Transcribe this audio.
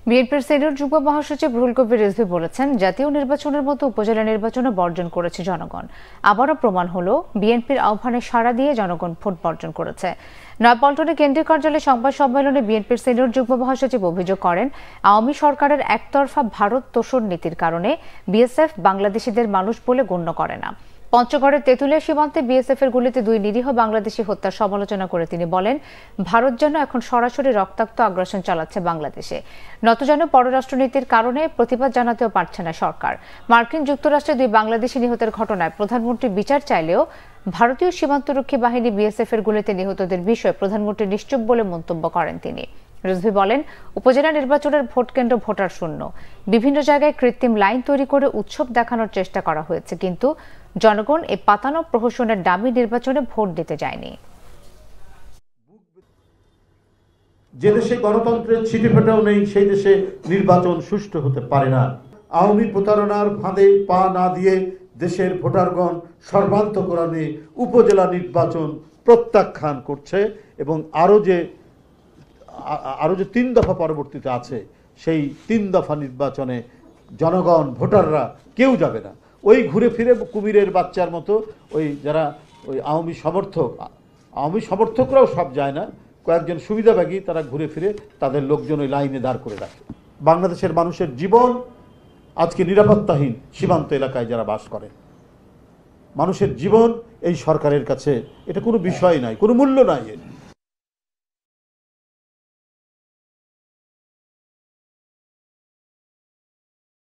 বিএনপির সিনিয়র যুগ্ম মহাসচিব রুহুল কবির রিজভী বলেছেন, জাতীয় নির্বাচনের মতো উপজেলা নির্বাচনও বর্জন করেছে জনগণ। আবারও প্রমাণ হলো বিএনপির আহ্বানে সাড়া দিয়ে জনগণ ভোট বর্জন করেছে। নয়াপল্টনে কেন্দ্রীয় কার্যালয়ে সংবাদ সম্মেলনে বিএনপির সিনিয়র যুগ্ম মহাসচিব অভিযোগ করেন, আওয়ামী সরকারের একতরফা ভারত তোষণ নীতির কারণে বিএসএফ বাংলাদেশিদের মানুষ বলে গণ্য করে না। পঞ্চগড়ের তেঁতুলিয়া সীমান্তে বিএসএফ এর গুলিতে 2 নিরীহ বাংলাদেশি হত্যার সমালোচনা করে তিনি বলেন, ভারত যেন এখন সরাসরি রক্তাক্ত আগ্রাসন চালাচ্ছে বাংলাদেশে। নতজান পররাষ্ট্রনীতির কারণে প্রতিবাদ জানাতেও পারছে না সরকার। মার্কিন যুক্তরাষ্ট্রে 2 বাংলাদেশি নিহতের ঘটনায় প্রধানমন্ত্রী বিচার চাইলেও ভারতীয় সীমান্তরক্ষী বাহিনী বিএসএফ এর গুলিতে নিহতদের বিষয়ে প্রধানমন্ত্রী নিশ্চুপ বলে মন্তব্য করেন তিনি। রিজভী বলেন, উপজেলা নির্বাচনের ভোট কেন্দ্র ভোটার শূন্য। বিভিন্ন জায়গায় কৃত্রিম লাইন তৈরি করে উৎসব দেখানোর চেষ্টা করা হয়েছে, কিন্তু জনগণ এই পাতানো প্রহসনের দামি নির্বাচনে ভোট দিতে যায়নি। যে দেশে গণতন্ত্রের ছিটেফোঁটাও নেই, সেই দেশে নির্বাচন সুষ্ঠু হতে পারে না। আওয়ামী প্রতারণার ফাঁদে পা না দিয়ে দেশের ভোটারগণ সর্বান্তকরণে উপজেলা নির্বাচন প্রত্যাখ্যান করছে এবং আরো যে 3 দফা পরবর্তীতে আছে, সেই 3 দফা নির্বাচনে জনগণ ভোটাররা কেউ যাবে না। ওই ঘুরে ফিরে কুমিরের বাচ্চার মতো ওই যারা ওই আওয়ামী সমর্থকরাও সব যায় না, কয়েকজন সুবিধাভোগী তারা ঘুরে ফিরে তাদের লোকজন ওই লাইনে দাঁড় করে রাখে। বাংলাদেশের মানুষের জীবন আজকে নিরাপত্তাহীন। সীমান্ত এলাকায় যারা বাস করে, মানুষের জীবন এই সরকারের কাছে এটা কোনো বিষয় নাই, কোনো মূল্য নাই।